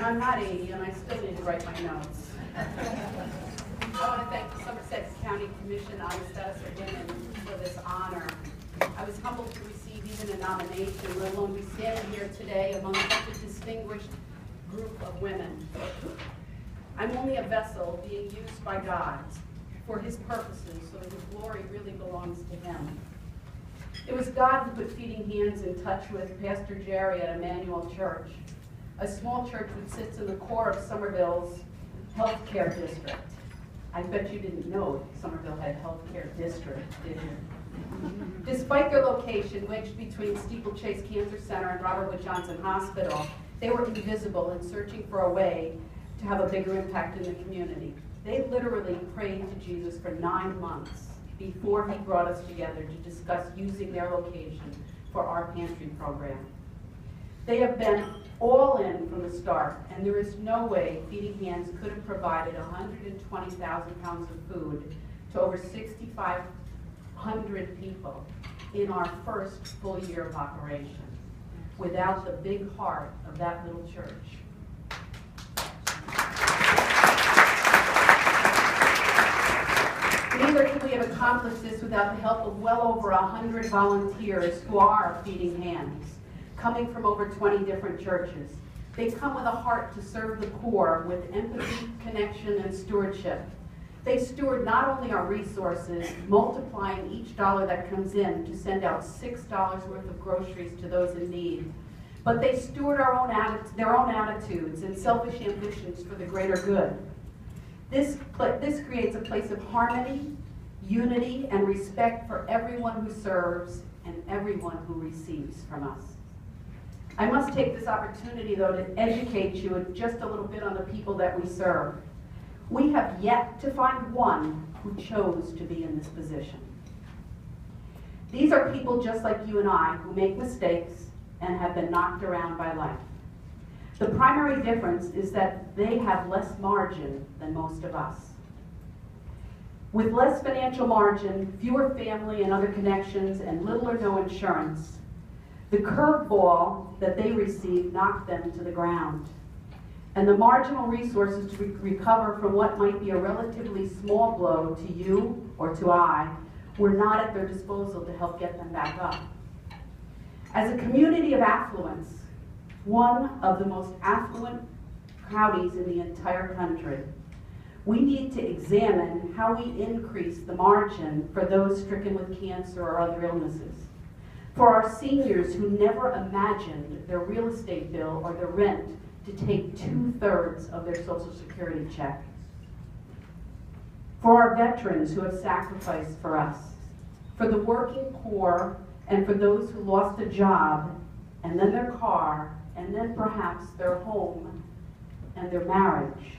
I'm not 80, and I still need to write my notes. I want to thank the Somerset County Commission on the Status of Women for this honor. I was humbled to receive even a nomination, let alone be standing here today among such a distinguished group of women. I'm only a vessel being used by God for His purposes, so that His glory really belongs to Him. It was God who put Feeding Hands in touch with Pastor Jerry at Emmanuel Church, a small church which sits in the core of Somerville's healthcare district. I bet you didn't know Somerville had a healthcare district, did you? Despite their location, wedged between Steeplechase Cancer Center and Robert Wood Johnson Hospital, they were invisible and searching for a way to have a bigger impact in the community. They literally prayed to Jesus for 9 months before He brought us together to discuss using their location for our Pantry program. They have been all in from the start, and there is no way Feeding Hands could have provided 120,000 pounds of food to over 6,500 people in our first full year of operation without the big heart of that little church. Neither could we have accomplished this without the help of well over 100 volunteers who are Feeding Hands, coming from over 20 different churches. They come with a heart to serve the poor with empathy, connection, and stewardship. They steward not only our resources, multiplying each dollar that comes in to send out $6 worth of groceries to those in need, but they steward their own attitudes and selfish ambitions for the greater good. This creates a place of harmony, unity, and respect for everyone who serves and everyone who receives from us. I must take this opportunity, though, to educate you just a little bit on the people that we serve. We have yet to find one who chose to be in this position. These are people just like you and I who make mistakes and have been knocked around by life. The primary difference is that they have less margin than most of us. With less financial margin, fewer family and other connections, and little or no insurance, the curveball that they received knocked them to the ground. And the marginal resources to recover from what might be a relatively small blow to you or to I were not at their disposal to help get them back up. As a community of affluence, one of the most affluent counties in the entire country, we need to examine how we increase the margin for those stricken with cancer or other illnesses. For our seniors who never imagined their real estate bill or their rent to take 2/3 of their Social Security check. For our veterans who have sacrificed for us. For the working poor and for those who lost a job and then their car and then perhaps their home and their marriage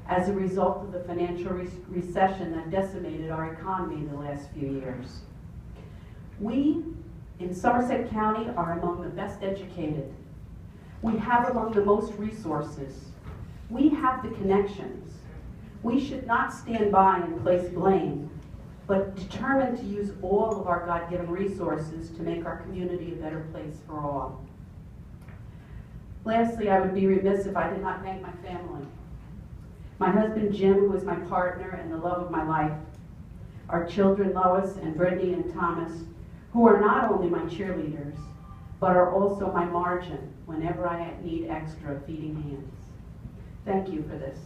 as a result of the financial recession that decimated our economy the last few years. We in Somerset County are among the best educated. We have among the most resources. We have the connections. We should not stand by and place blame, but determined to use all of our God-given resources to make our community a better place for all. Lastly, I would be remiss if I did not thank my family. My husband Jim, who is my partner and the love of my life, our children Lois and Brittany and Thomas, who are not only my cheerleaders, but are also my margin whenever I need extra Feeding Hands. Thank you for this.